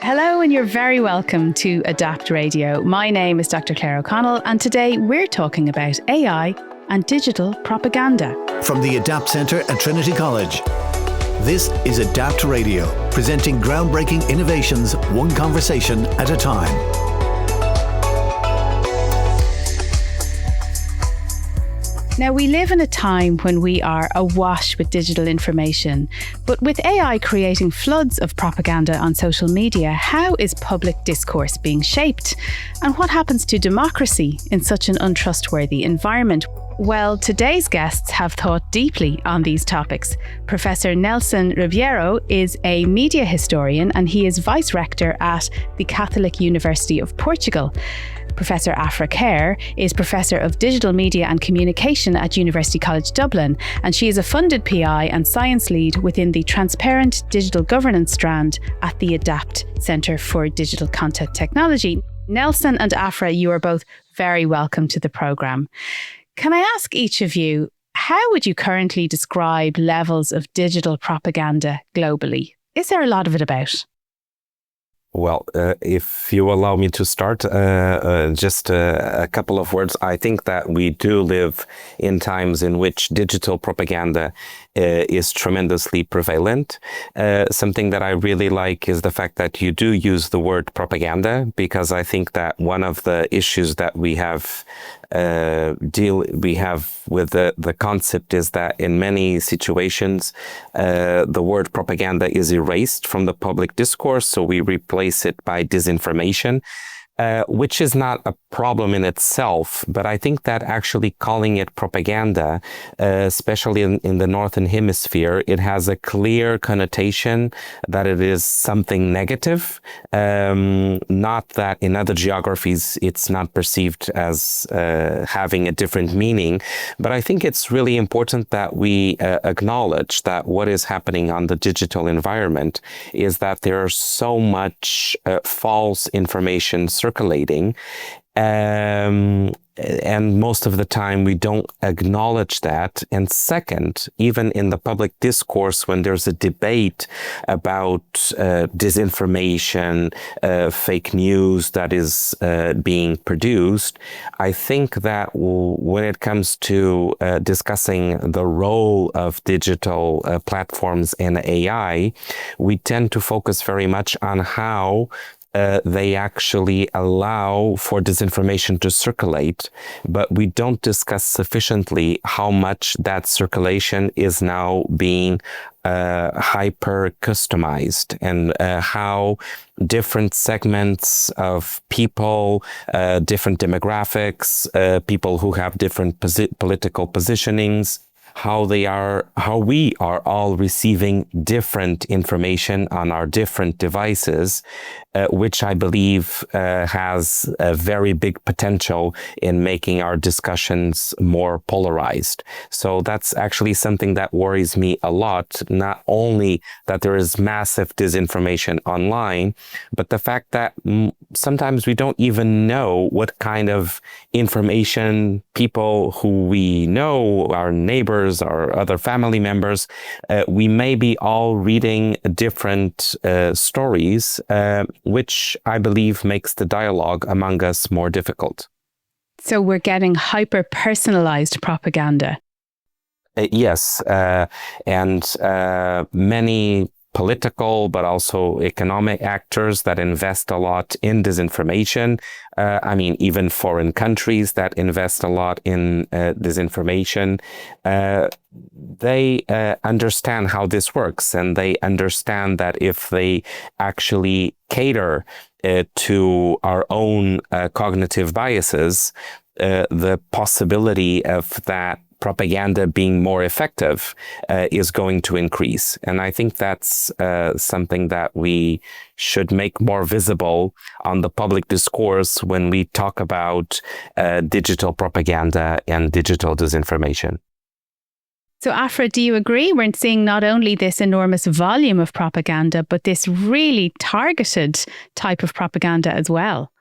Hello, and you're very welcome to Adapt Radio. My name is Dr. Claire O'Connell, and today we're talking about AI and digital propaganda. From the Adapt Centre at Trinity College, this is Adapt Radio, presenting groundbreaking innovations, one conversation at a time. Now, we live in a time when we are awash with digital information, but with AI creating floods of propaganda on social media, how is public discourse being shaped? And what happens to democracy in such an untrustworthy environment? Well, today's guests have thought deeply on these topics. Professor Nelson Riviero is a media historian and he is Vice Rector at the Catholic University of Portugal. Professor Aphra Kerr is Professor of Digital Media and Communication at University College Dublin, and she is a funded PI and science lead within the Transparent Digital Governance strand at the Adapt Centre for Digital Content Technology. Nelson and Aphra, you are both very welcome to the programme. Can I ask each of you, how would you currently describe levels of digital propaganda globally? Is there a lot of it about? Well, if you allow me to start, just a couple of words. I think that we do live in times in which digital propaganda is tremendously prevalent. Something that I really like is the fact that you do use the word propaganda, because I think that one of the issues that we have with the concept is that in many situations the word propaganda is erased from the public discourse, so we replace it by disinformation, which is not a problem in itself, but I think that actually calling it propaganda, especially in the Northern Hemisphere, it has a clear connotation that it is something negative, not that in other geographies it's not perceived as having a different meaning, but I think it's really important that we acknowledge that what is happening on the digital environment is that there are so much false information circulating, and most of the time we don't acknowledge that. And second, even in the public discourse, when there's a debate about disinformation, fake news that is being produced, I think that when it comes to discussing the role of digital platforms and AI, we tend to focus very much on how they actually allow for disinformation to circulate, but we don't discuss sufficiently how much that circulation is now being hyper-customized, and how different segments of people, different demographics, people who have different political positionings, how we are all receiving different information on our different devices, which I believe has a very big potential in making our discussions more polarized. So that's actually something that worries me a lot, not only that there is massive disinformation online, but the fact that sometimes we don't even know what kind of information people who we know, our neighbors, our other family members, we may be all reading different stories, which I believe makes the dialogue among us more difficult. So we're getting hyper-personalised propaganda. Yes, and many political but also economic actors that invest a lot in disinformation. Even foreign countries that invest a lot in disinformation. They understand how this works, and they understand that if they actually cater to our own cognitive biases, the possibility of that propaganda being more effective is going to increase. And I think that's something that we should make more visible on the public discourse when we talk about digital propaganda and digital disinformation. So Aphra, do you agree? We're seeing not only this enormous volume of propaganda, but this really targeted type of propaganda as well.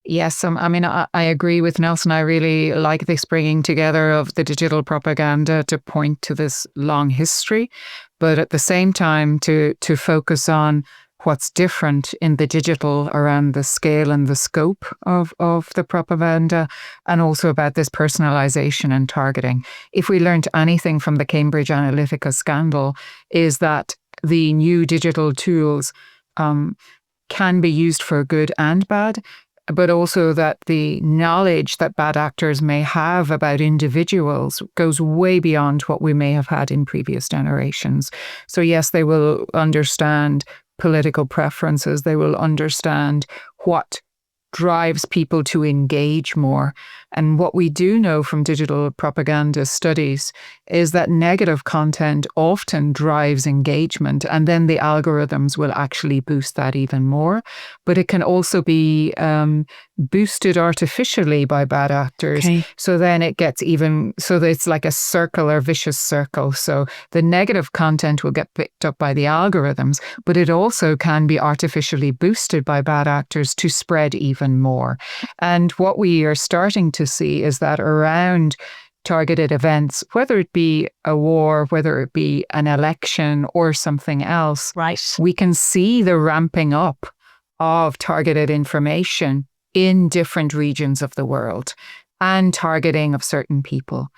Yes, I agree with Nelson. I really like this bringing together of the digital propaganda to point to this long history, but at the same time to focus on what's different in the digital around the scale and the scope of the propaganda, and also about this personalization and targeting. If we learned anything from the Cambridge Analytica scandal, is that the new digital tools can be used for good and bad, but also that the knowledge that bad actors may have about individuals goes way beyond what we may have had in previous generations. So yes, they will understand political preferences. They will understand what drives people to engage more. And what we do know from digital propaganda studies is that negative content often drives engagement, and then the algorithms will actually boost that even more. But it can also be boosted artificially by bad actors. Okay. So then it gets so it's like a circular, vicious circle. So the negative content will get picked up by the algorithms, but it also can be artificially boosted by bad actors to spread even more. And what we are starting to see is that around targeted events, whether it be a war, whether it be an election or something else, Right. we can see the ramping up of targeted information in different regions of the world and targeting of certain people.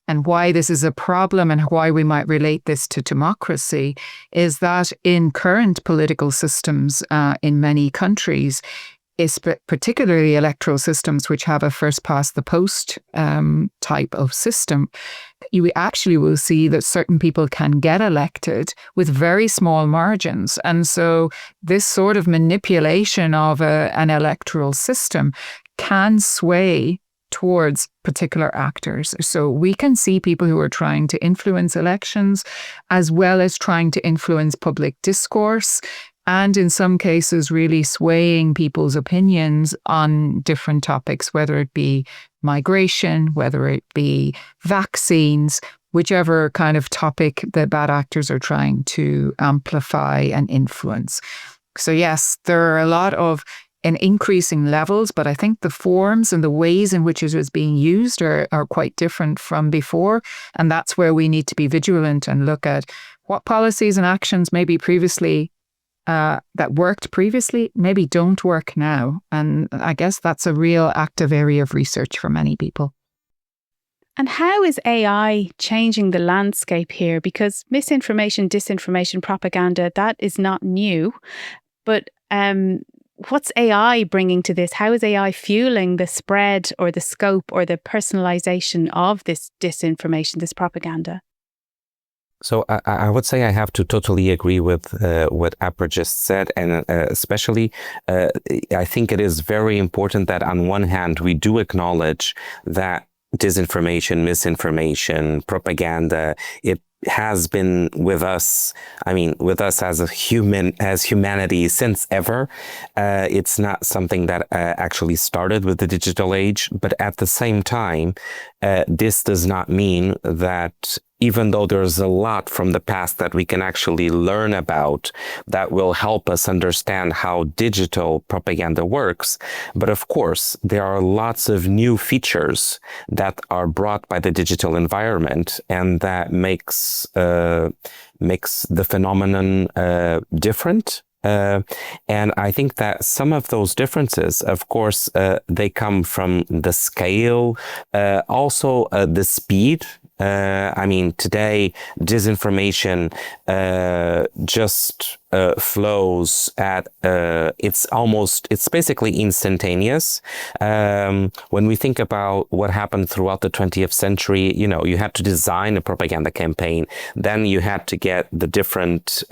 And why this is a problem and why we might relate this to democracy is that in current political systems in many countries, particularly electoral systems which have a first-past-the-post type of system, you actually will see that certain people can get elected with very small margins. And so this sort of manipulation of an electoral system can sway towards particular actors. So we can see people who are trying to influence elections as well as trying to influence public discourse, and in some cases really swaying people's opinions on different topics, whether it be migration, whether it be vaccines, whichever kind of topic the bad actors are trying to amplify and influence. So yes, there are a lot of in increasing levels, but I think the forms and the ways in which it is being used are quite different from before. And that's where we need to be vigilant and look at what policies and actions maybe previously that worked previously maybe don't work now. And I guess that's a real active area of research for many people. And how is AI changing the landscape here? Because misinformation, disinformation, propaganda, that is not new. But what's AI bringing to this? How is AI fueling the spread or the scope or the personalization of this disinformation, this propaganda? So I would say I have to totally agree with what Aphra just said, and especially I think it is very important that on one hand we do acknowledge that disinformation, misinformation, propaganda, it has been with us, with us as humanity since ever. It's not something that actually started with the digital age, but at the same time, this does not mean that even though there's a lot from the past that we can actually learn about that will help us understand how digital propaganda works. But of course, there are lots of new features that are brought by the digital environment, and that makes the phenomenon different. And I think that some of those differences, of course, they come from the scale, also the speed. Today, disinformation just flows at, it's basically instantaneous. When we think about what happened throughout the 20th century, you had to design a propaganda campaign. Then you had to get the different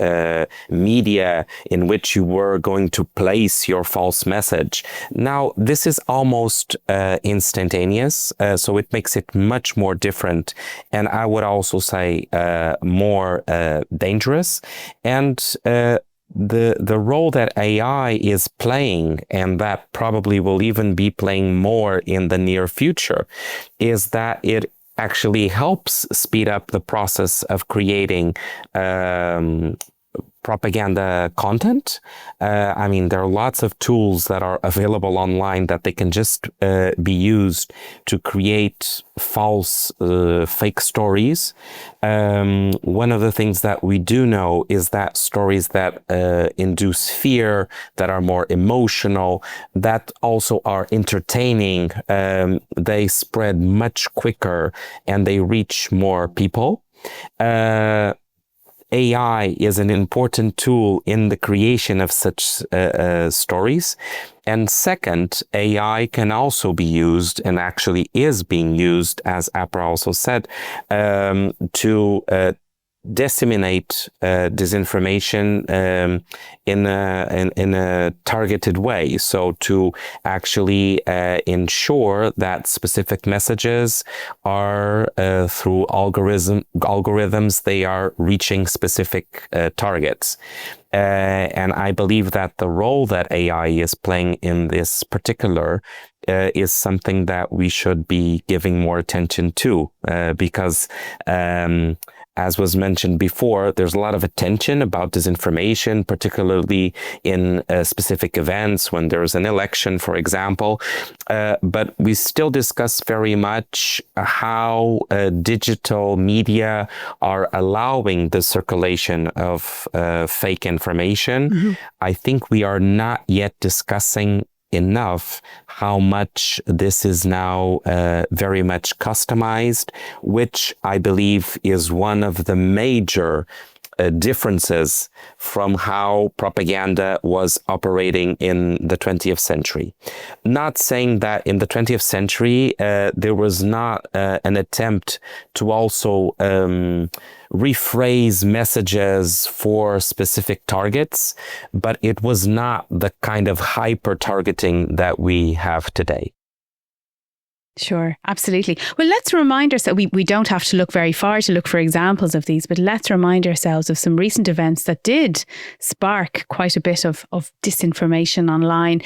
media in which you were going to place your false message. Now, this is almost instantaneous, so it makes it much more different. And I would also say more dangerous. And the role that AI is playing, and that probably will even be playing more in the near future, is that it actually helps speed up the process of creating propaganda content. I mean, there are lots of tools that are available online that they can just be used to create false, fake stories. One of the things that we do know is that stories that induce fear, that are more emotional, that also are entertaining, they spread much quicker and they reach more people. AI is an important tool in the creation of such stories. And second, AI can also be used, and actually is being used, as Aphra also said, to disseminate disinformation in a targeted way. So to actually ensure that specific messages are through algorithms, they are reaching specific targets. And I believe that the role that AI is playing in this particular is something that we should be giving more attention to, because as was mentioned before, there's a lot of attention about disinformation, particularly in specific events when there's an election, for example. But we still discuss very much how digital media are allowing the circulation of fake information. Mm-hmm. I think we are not yet discussing enough how much this is now very much customized, which I believe is one of the major differences from how propaganda was operating in the 20th century. Not saying that in the 20th century there was not an attempt to also rephrase messages for specific targets, but it was not the kind of hyper-targeting that we have today. Sure, absolutely. Well, let's remind ourselves, we don't have to look very far to look for examples of these, but let's remind ourselves of some recent events that did spark quite a bit of disinformation online.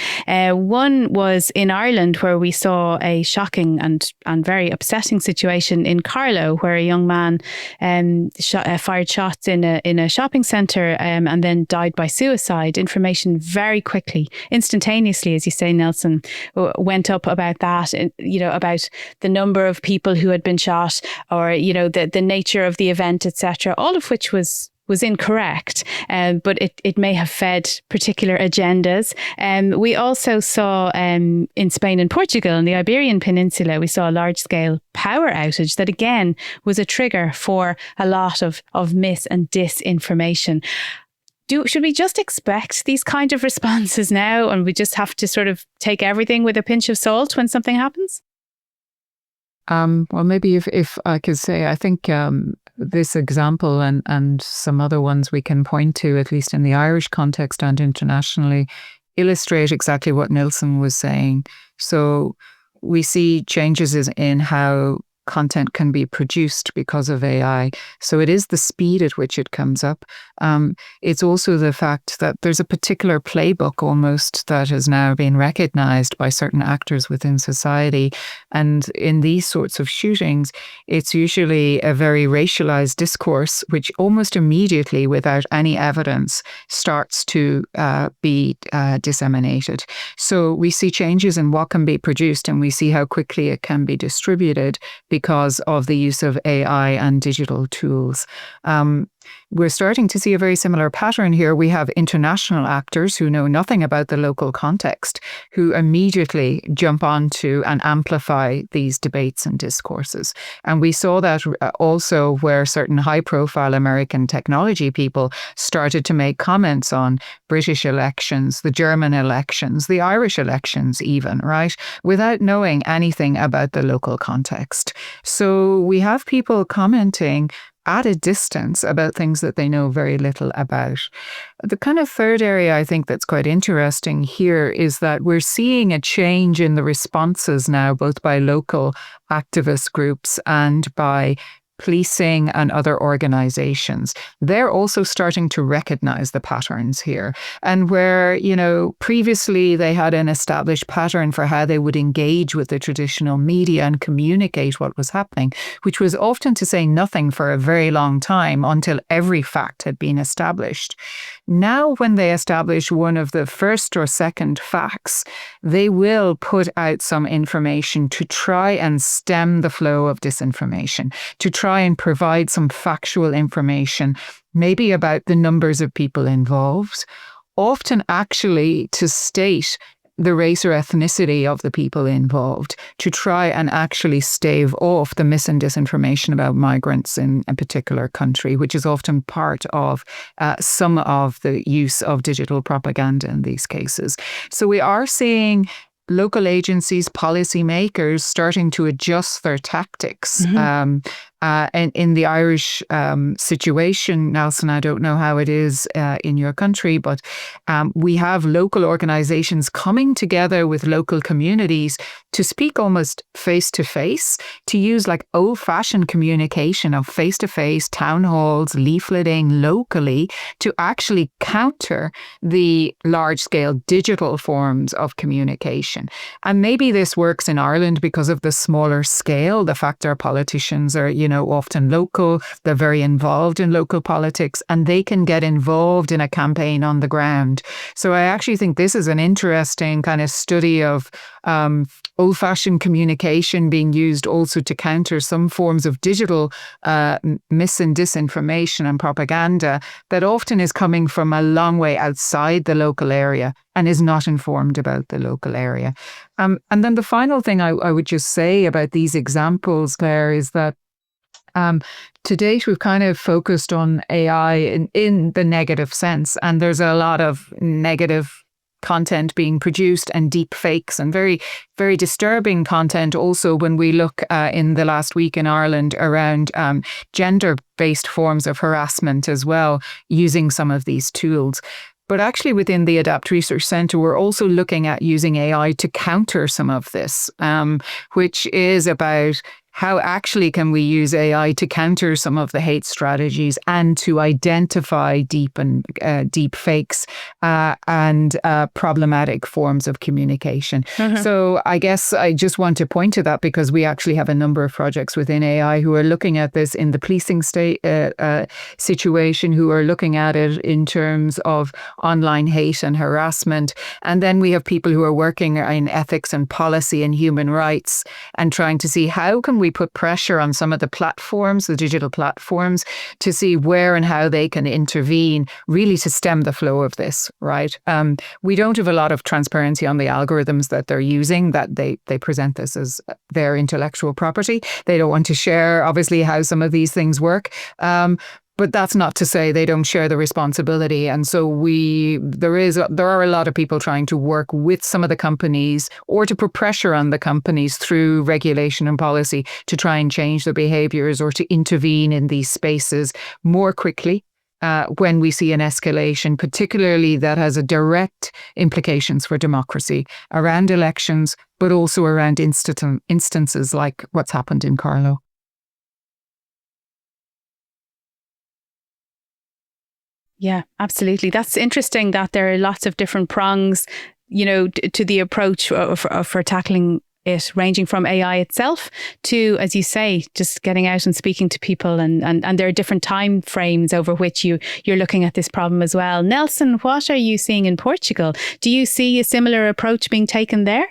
One was in Ireland, where we saw a shocking and very upsetting situation in Carlow, where a young man fired shots in a shopping centre and then died by suicide. Information very quickly, instantaneously, as you say, Nelson, went up about that, about the number of people who had been shot, or the nature of the event, etc., all of which was incorrect, but it may have fed particular agendas. We also saw in Spain and Portugal, in the Iberian Peninsula, we saw a large-scale power outage that again was a trigger for a lot of mis and disinformation. Should we just expect these kind of responses now, and we just have to sort of take everything with a pinch of salt when something happens? Well, maybe if I could say, I think this example and some other ones we can point to, at least in the Irish context and internationally, illustrate exactly what Nelson was saying. So we see changes in how content can be produced because of AI. So it is the speed at which it comes up. It's also the fact that there's a particular playbook almost that has now been recognized by certain actors within society. And in these sorts of shootings, it's usually a very racialized discourse, which almost immediately, without any evidence, starts to be disseminated. So we see changes in what can be produced, and we see how quickly it can be distributed because of the use of AI and digital tools. We're starting to see a very similar pattern here. We have international actors who know nothing about the local context, who immediately jump onto and amplify these debates and discourses. And we saw that also where certain high-profile American technology people started to make comments on British elections, the German elections, the Irish elections even, right? Without knowing anything about the local context. So we have people commenting at a distance about things that they know very little about. The kind of third area I think that's quite interesting here is that we're seeing a change in the responses now, both by local activist groups and by policing and other organizations, they're also starting to recognize the patterns here. And where, previously they had an established pattern for how they would engage with the traditional media and communicate what was happening, which was often to say nothing for a very long time until every fact had been established. Now, when they establish one of the first or second facts, they will put out some information to try and stem the flow of disinformation, to try and provide some factual information, maybe about the numbers of people involved, often actually to state the race or ethnicity of the people involved, to try and actually stave off the mis and disinformation about migrants in a particular country, which is often part of some of the use of digital propaganda in these cases. So we are seeing local agencies, policymakers starting to adjust their tactics. And in the Irish situation, Nelson, I don't know how it is in your country, but we have local organizations coming together with local communities to speak almost face to face, to use like old-fashioned communication of face-to-face town halls, leafleting locally to actually counter the large-scale digital forms of communication. And maybe this works in Ireland because of the smaller scale, the fact our politicians are, often local, they're very involved in local politics, and they can get involved in a campaign on the ground. So I actually think this is an interesting kind of study of old-fashioned communication being used also to counter some forms of digital mis and disinformation and propaganda that often is coming from a long way outside the local area and is not informed about the local area. And then the final thing I would just say about these examples, Claire, is that to date, we've kind of focused on AI in the negative sense, and there's a lot of negative content being produced and deep fakes and very, very disturbing content also when we look in the last week in Ireland around gender-based forms of harassment as well, using some of these tools. But actually within the Adapt Research Centre, we're also looking at using AI to counter some of this, which is about how actually can we use AI to counter some of the hate strategies and to identify deep fakes and problematic forms of communication. So I guess I just want to point to that because we actually have a number of projects within AI who are looking at this in the policing situation, who are looking at it in terms of online hate and harassment. And then we have people who are working in ethics and policy and human rights and trying to see how can we put pressure on some of the platforms, the digital platforms, to see where and how they can intervene really to stem the flow of this, right? We don't have a lot of transparency on the algorithms that they're using, that they present this as their intellectual property. They don't want to share, obviously, how some of these things work. But that's not to say they don't share the responsibility. And so there are a lot of people trying to work with some of the companies or to put pressure on the companies through regulation and policy to try and change their behaviors or to intervene in these spaces more quickly when we see an escalation, particularly that has a direct implications for democracy around elections, but also around instances like what's happened in Carlow. Yeah, absolutely. That's interesting that there are lots of different prongs, to the approach for tackling it, ranging from AI itself to, as you say, just getting out and speaking to people. And there are different time frames over which you're looking at this problem as well. Nelson, what are you seeing in Portugal? Do you see a similar approach being taken there?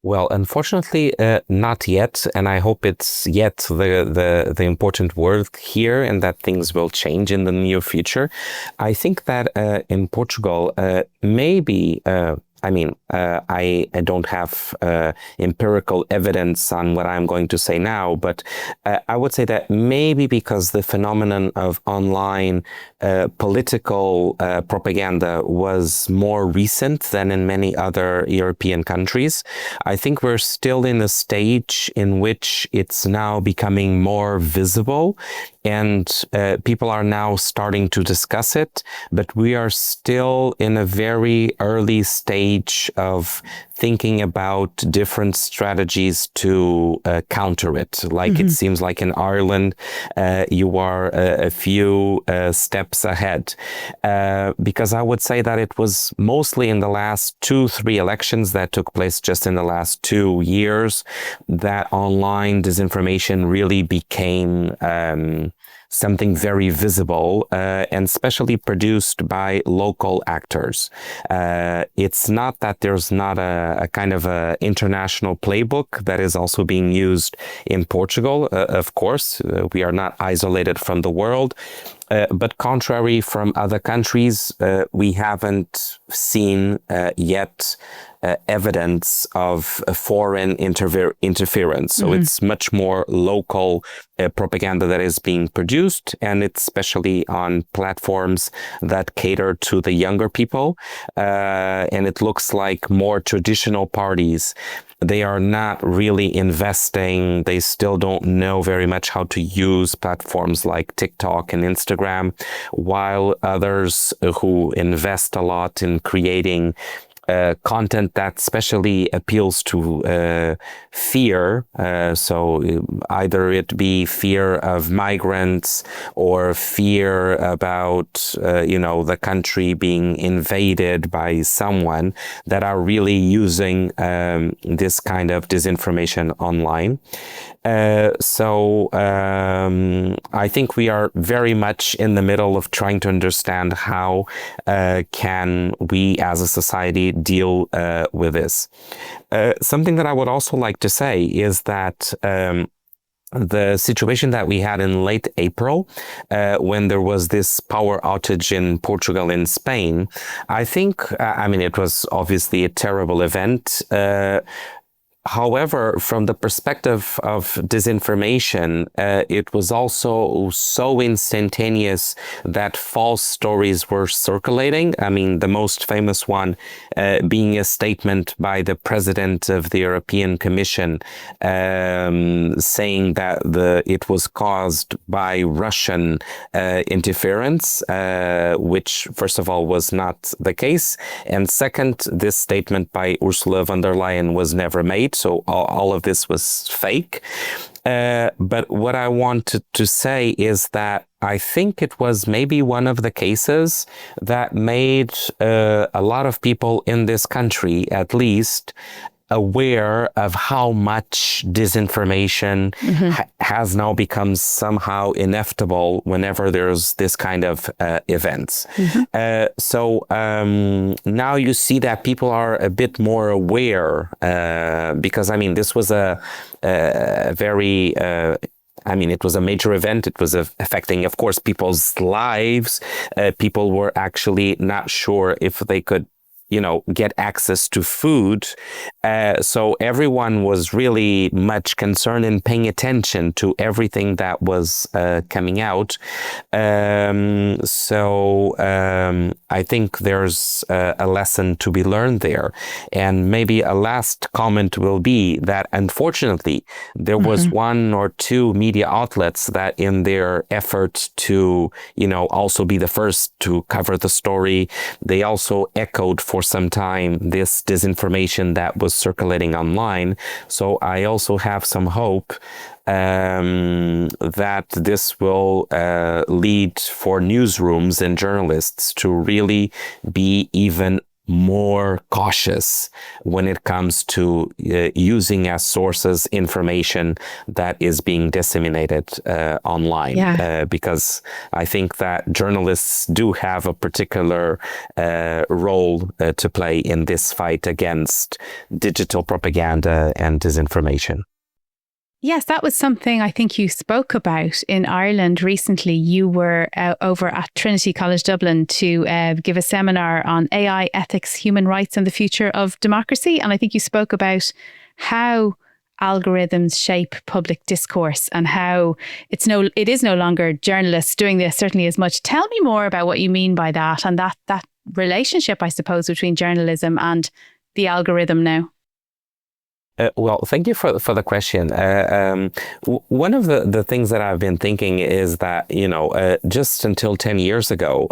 Well, unfortunately, not yet, and I hope it's yet the important word here, and that things will change in the near future. I think that in Portugal, maybe. I don't have empirical evidence on what I'm going to say now, but I would say that maybe because the phenomenon of online political propaganda was more recent than in many other European countries, I think we're still in a stage in which it's now becoming more visible. and people are now starting to discuss it, but we are still in a very early stage of thinking about different strategies to counter it. Like it seems like in Ireland, you are a few steps ahead. Because I would say that it was mostly in the last 2-3 elections that took place just in the last 2 years that online disinformation really became something very visible and especially produced by local actors. It's not that there's not a kind of a international playbook that is also being used in Portugal. Of course, we are not isolated from the world. But contrary from other countries, we haven't seen yet evidence of foreign interference. So it's much more local propaganda that is being produced, and it's especially on platforms that cater to the younger people. And it looks like more traditional parties, they are not really investing. They still don't know very much how to use platforms like TikTok and Instagram, while others who invest a lot in creating content that especially appeals to fear. So either it be fear of migrants or fear about, the country being invaded by someone, that are really using this kind of disinformation online. So I think we are very much in the middle of trying to understand how can we as a society deal with this. Something that I would also like to say is that the situation that we had in late April, when there was this power outage in Portugal and Spain, I think, it was obviously a terrible event. However, from the perspective of disinformation, it was also so instantaneous that false stories were circulating. The most famous one being a statement by the president of the European Commission saying that it was caused by Russian interference, which, first of all, was not the case. And second, this statement by Ursula von der Leyen was never made. So all of this was fake. But what I wanted to say is that I think it was maybe one of the cases that made a lot of people in this country, at least, aware of how much disinformation has now become somehow inevitable whenever there's this kind of events. So now you see that people are a bit more aware because, this was a very... it was a major event. It was affecting, of course, people's lives. People were actually not sure if they could get access to food. So everyone was really much concerned and paying attention to everything that was coming out. So I think there's a lesson to be learned there. And maybe a last comment will be that, unfortunately, there was one or two media outlets that, in their effort to, also be the first to cover the story, they also echoed for some time this disinformation that was circulating online. So I also have some hope that this will lead for newsrooms and journalists to really be even more cautious when it comes to using as sources information that is being disseminated online. Because I think that journalists do have a particular role to play in this fight against digital propaganda and disinformation. Yes, that was something I think you spoke about in Ireland recently. You were over at Trinity College Dublin to give a seminar on AI, ethics, human rights and the future of democracy. And I think you spoke about how algorithms shape public discourse and how it is no longer journalists doing this certainly as much. Tell me more about what you mean by that and that relationship, I suppose, between journalism and the algorithm now. Well, thank you for the question. One of the things that I've been thinking is that, just until 10 years ago,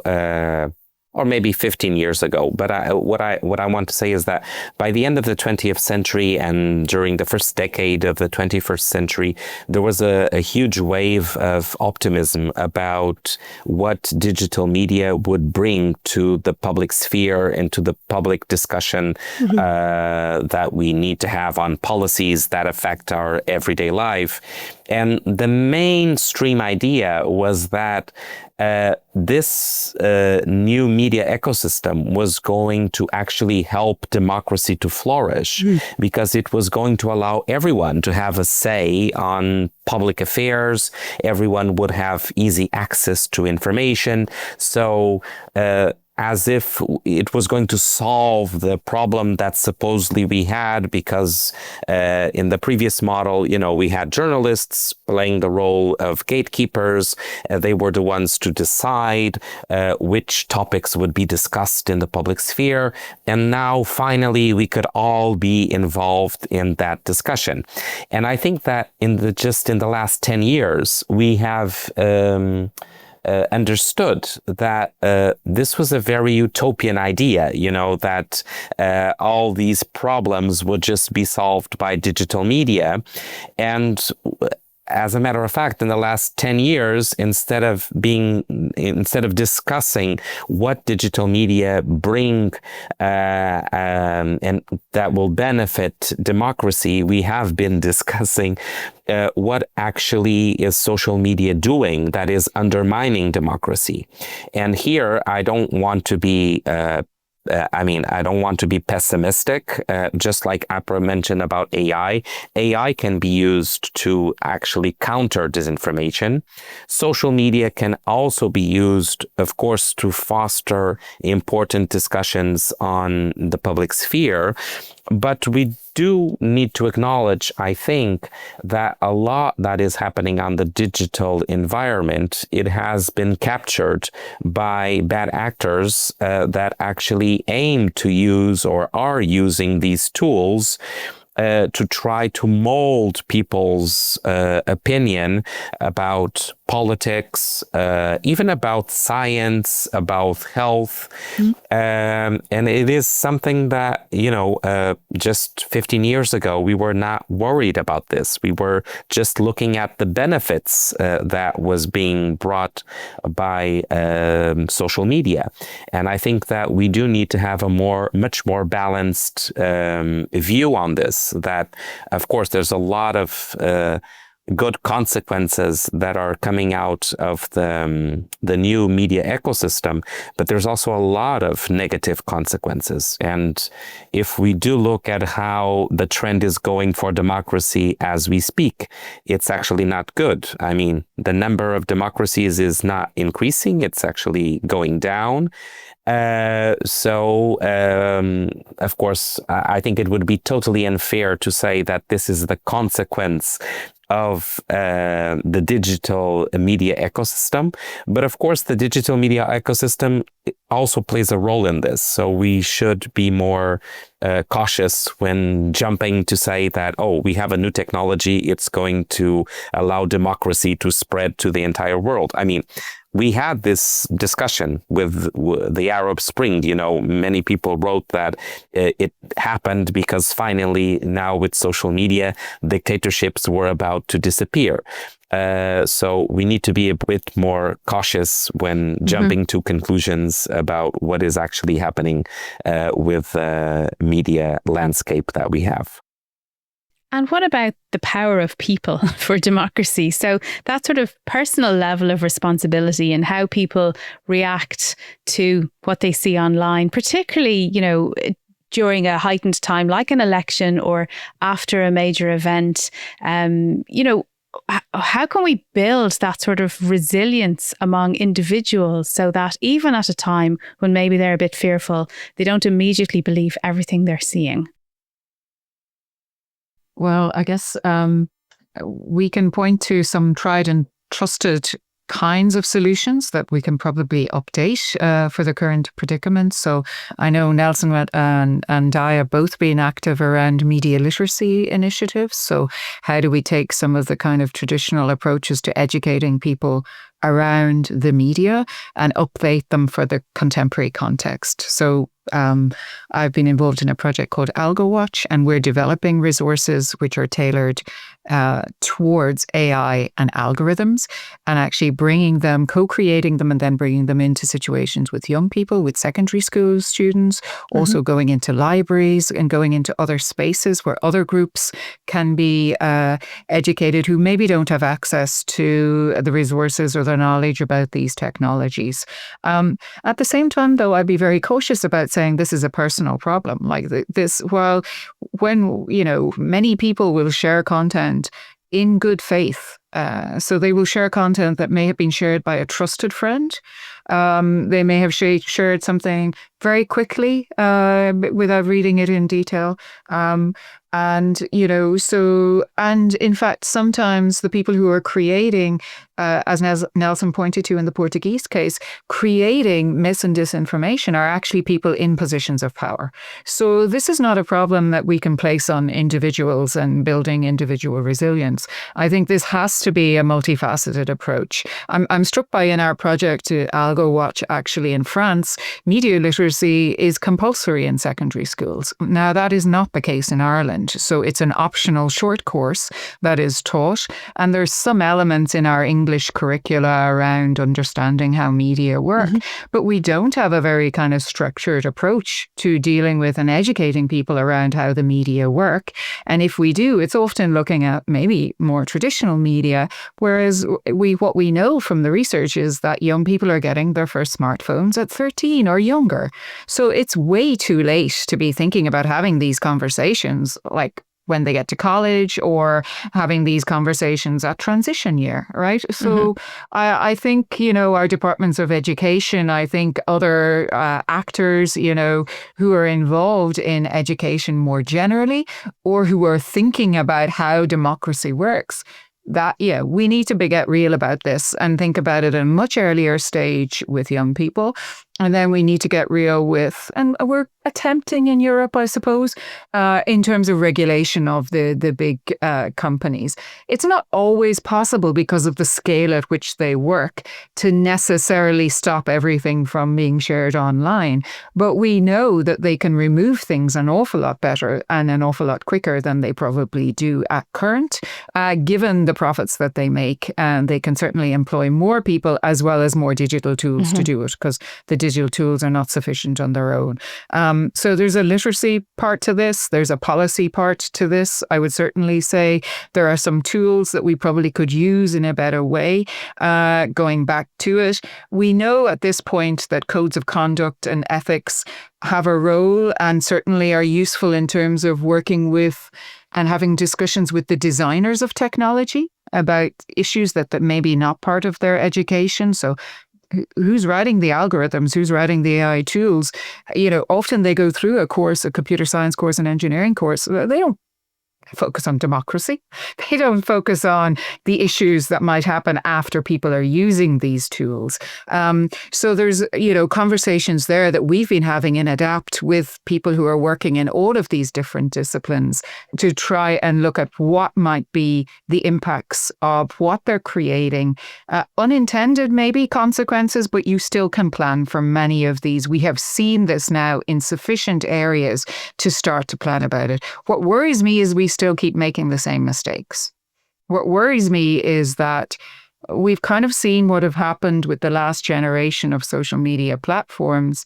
or maybe 15 years ago. But what I want to say is that by the end of the 20th century and during the first decade of the 21st century, there was a huge wave of optimism about what digital media would bring to the public sphere and to the public discussion that we need to have on policies that affect our everyday life. And the mainstream idea was that this new media ecosystem was going to actually help democracy to flourish because it was going to allow everyone to have a say on public affairs. Everyone would have easy access to information. So, as if it was going to solve the problem that supposedly we had, because in the previous model, we had journalists playing the role of gatekeepers. They were the ones to decide which topics would be discussed in the public sphere. And now, finally, we could all be involved in that discussion. And I think that in the last 10 years, we have understood that this was a very utopian idea, that all these problems would just be solved by digital media. And as a matter of fact, in the last 10 years, instead of discussing what digital media bring and that will benefit democracy, we have been discussing what actually is social media doing that is undermining democracy. And here, I don't want to be I don't want to be pessimistic. Just like Aphra mentioned about AI, AI can be used to actually counter disinformation. Social media can also be used, of course, to foster important discussions on the public sphere. But we do need to acknowledge, I think, that a lot that is happening on the digital environment, it has been captured by bad actors that actually aim to use or are using these tools to try to mold people's opinion about politics, even about science, about health. And it is something that, just 15 years ago, we were not worried about this. We were just looking at the benefits that was being brought by social media. And I think that we do need to have a much more balanced view on this, that, of course, there's a lot of good consequences that are coming out of the new media ecosystem, but there's also a lot of negative consequences. And if we do look at how the trend is going for democracy as we speak, it's actually not good. I mean, the number of democracies is not increasing, it's actually going down. Of course, I think it would be totally unfair to say that this is the consequence of the digital media ecosystem. But of course, the digital media ecosystem also plays a role in this. So we should be more cautious when jumping to say that, we have a new technology, it's going to allow democracy to spread to the entire world. I mean, we had this discussion with the Arab Spring. Many people wrote that it happened because finally now with social media, dictatorships were about to disappear. So we need to be a bit more cautious when jumping to conclusions about what is actually happening with the media landscape that we have. And what about the power of people for democracy? So that sort of personal level of responsibility and how people react to what they see online, particularly, during a heightened time like an election or after a major event, how can we build that sort of resilience among individuals so that even at a time when maybe they're a bit fearful, they don't immediately believe everything they're seeing? Well, I guess we can point to some tried and trusted kinds of solutions that we can probably update for the current predicament. So I know Nelson and I have both been active around media literacy initiatives. So how do we take some of the kind of traditional approaches to educating people around the media and update them for the contemporary context? So I've been involved in a project called AlgoWatch, and we're developing resources which are tailored towards AI and algorithms, and actually bringing them, co-creating them, and then bringing them into situations with young people, with secondary school students, also going into libraries and going into other spaces where other groups can be educated who maybe don't have access to the resources or the knowledge about these technologies. At the same time, though, I'd be very cautious about saying this is a personal problem. Like this, well, when, many people will share content in good faith. So they will share content that may have been shared by a trusted friend. They may have shared something very quickly without reading it in detail. And in fact, sometimes the people who are creating, as Nelson pointed to in the Portuguese case, creating mis and disinformation are actually people in positions of power. So this is not a problem that we can place on individuals and building individual resilience. I think this has to be a multifaceted approach. I'm struck by, in our project AlgoWatch, actually in France, media literacy is compulsory in secondary schools. Now, that is not the case in Ireland. So it's an optional short course that is taught. And there's some elements in our English curricula around understanding how media work. But we don't have a very kind of structured approach to dealing with and educating people around how the media work. And if we do, it's often looking at maybe more traditional media, whereas what we know from the research is that young people are getting their first smartphones at 13 or younger. So it's way too late to be thinking about having these conversations like when they get to college, or having these conversations at transition year, right? So I think, our departments of education, I think other actors, who are involved in education more generally, or who are thinking about how democracy works, that, we need to get real about this and think about it at a much earlier stage with young people. And then we need to get real with, and we're attempting in Europe, I suppose, in terms of regulation of the big companies. It's not always possible because of the scale at which they work to necessarily stop everything from being shared online. But we know that they can remove things an awful lot better and an awful lot quicker than they probably do at current, given the profits that they make. And they can certainly employ more people as well as more digital tools to do it, because the digital tools are not sufficient on their own. So there's a literacy part to this. There's a policy part to this. I would certainly say there are some tools that we probably could use in a better way. Going back to it, we know at this point that codes of conduct and ethics have a role and certainly are useful in terms of working with and having discussions with the designers of technology about issues that may be not part of their education. So who's writing the algorithms, who's writing the AI tools? Often they go through a course, a computer science course, an engineering course. They don't focus on democracy. They don't focus on the issues that might happen after people are using these tools. So there's, conversations there that we've been having in ADAPT with people who are working in all of these different disciplines to try and look at what might be the impacts of what they're creating. Unintended, maybe, consequences, but you still can plan for many of these. We have seen this now in sufficient areas to start to plan about it. What worries me is we still keep making the same mistakes. What worries me is that we've kind of seen what have happened with the last generation of social media platforms,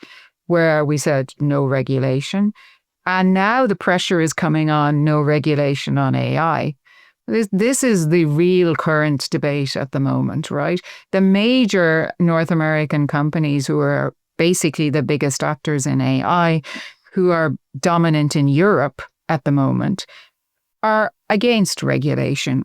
where we said no regulation. And now the pressure is coming on no regulation on AI. This is the real current debate at the moment, right? The major North American companies who are basically the biggest actors in AI, who are dominant in Europe at the moment, are against regulation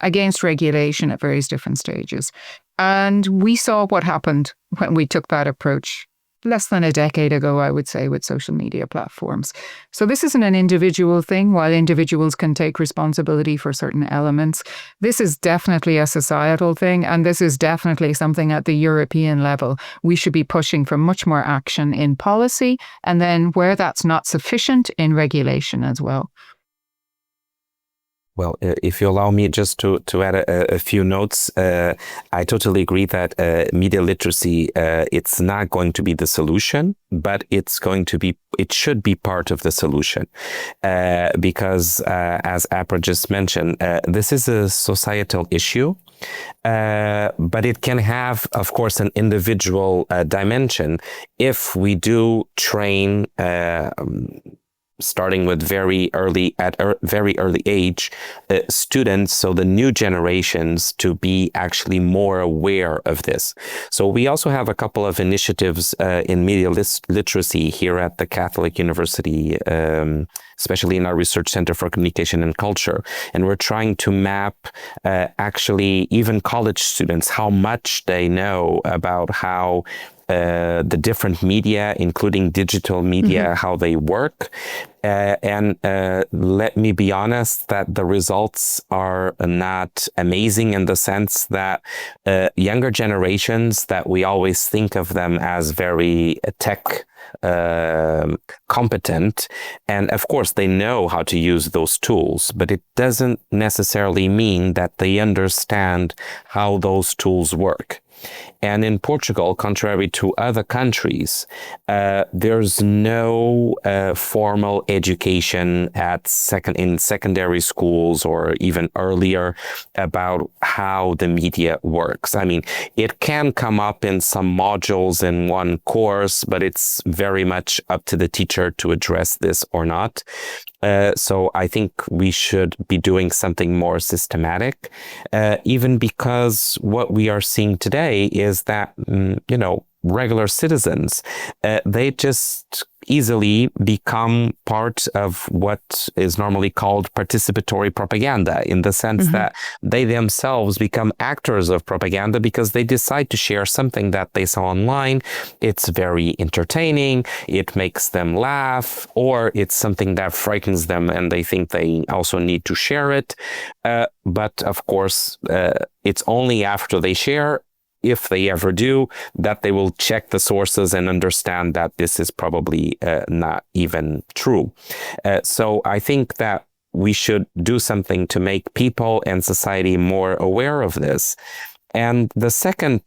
against regulation at various different stages. And we saw what happened when we took that approach less than a decade ago, I would say, with social media platforms. So this isn't an individual thing. While individuals can take responsibility for certain elements, this is definitely a societal thing. And this is definitely something at the European level. We should be pushing for much more action in policy, and then where that's not sufficient, in regulation as well. Well, if you allow me just to add a few notes, I totally agree that media literacy, it's not going to be the solution, but it should be part of the solution. Because as Aphra just mentioned, this is a societal issue. But it can have, of course, an individual dimension if we do train starting with very early age, students, so the new generations, to be actually more aware of this. So we also have a couple of initiatives in media literacy here at the Catholic University, especially in our Research Center for Communication and Culture. And we're trying to map actually even college students, how much they know about how the different media, including digital media, how they work. And let me be honest that the results are not amazing, in the sense that younger generations, that we always think of them as very tech competent, and of course they know how to use those tools, but it doesn't necessarily mean that they understand how those tools work. And in Portugal, contrary to other countries, there's no formal education in secondary schools or even earlier about how the media works. I mean, it can come up in some modules in one course, but it's very much up to the teacher to address this or not. So I think we should be doing something more systematic, even because what we are seeing today is that, regular citizens, they just easily become part of what is normally called participatory propaganda, in the sense that they themselves become actors of propaganda because they decide to share something that they saw online. It's very entertaining, it makes them laugh, or it's something that frightens them and they think they also need to share it. But of course, it's only after they share, if they ever do, that they will check the sources and understand that this is probably not even true. So I think that we should do something to make people and society more aware of this. And the second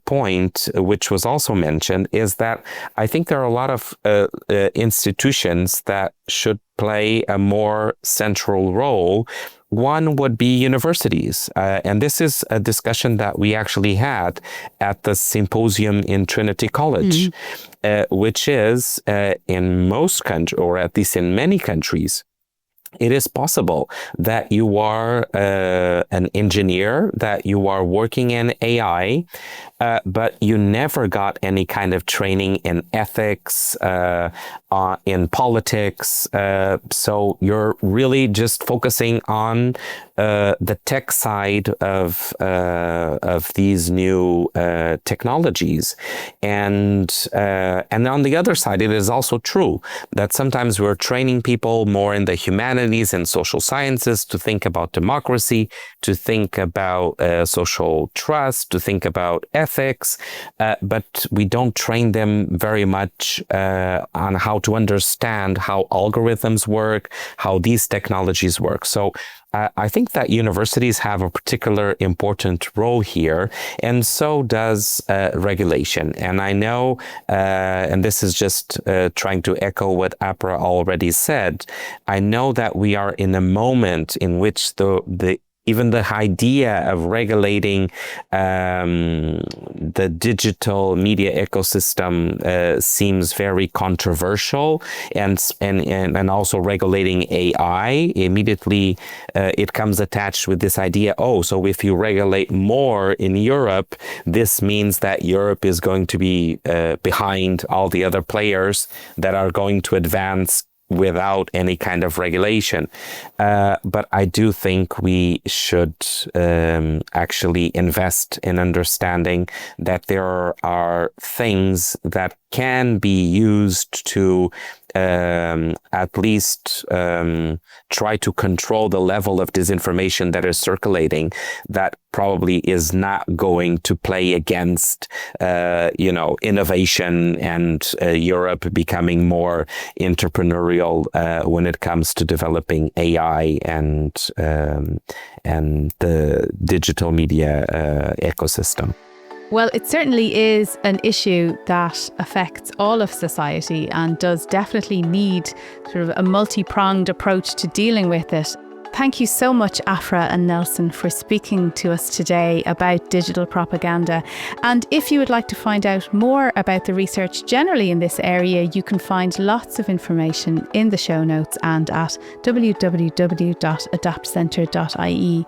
point, which was also mentioned, is that I think there are a lot of institutions that should play a more central role. One would be universities. And this is a discussion that we actually had at the symposium in Trinity College, which is in most countries, or at least in many countries, it is possible that you are an engineer, that you are working in AI, but you never got any kind of training in ethics, in politics. So you're really just focusing on the tech side of these new technologies, and on the other side, it is also true that sometimes we're training people more in the humanities and social sciences to think about democracy, to think about social trust, to think about ethics, but we don't train them very much on how to understand how algorithms work, how these technologies work. So I think that universities have a particular important role here, and so does regulation. And I know, and this is just trying to echo what Aphra already said, I know that we are in a moment in which even the idea of regulating the digital media ecosystem seems very controversial, and also regulating AI, immediately it comes attached with this idea, so if you regulate more in Europe, this means that Europe is going to be behind all the other players that are going to advance without any kind of regulation. But I do think we should actually invest in understanding that there are things that can be used to at least try to control the level of disinformation that is circulating, that probably is not going to play against, innovation and Europe becoming more entrepreneurial when it comes to developing AI and the digital media ecosystem. Well, it certainly is an issue that affects all of society and does definitely need sort of a multi-pronged approach to dealing with it. Thank you so much, Aphra and Nelson, for speaking to us today about digital propaganda. And if you would like to find out more about the research generally in this area, you can find lots of information in the show notes and at www.adaptcentre.ie.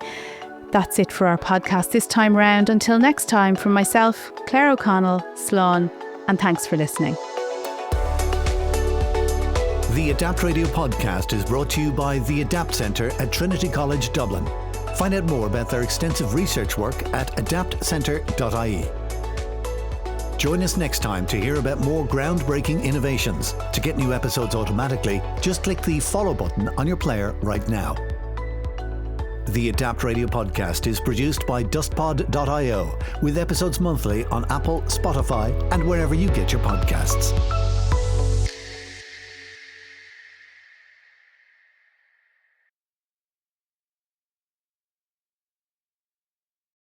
That's it for our podcast this time round. Until next time, from myself, Claire O'Connell, Slán, and thanks for listening. The Adapt Radio podcast is brought to you by the Adapt Centre at Trinity College Dublin. Find out more about their extensive research work at adaptcentre.ie. Join us next time to hear about more groundbreaking innovations. To get new episodes automatically, just click the follow button on your player right now. The Adapt Radio podcast is produced by dustpod.io, with episodes monthly on Apple, Spotify, and wherever you get your podcasts.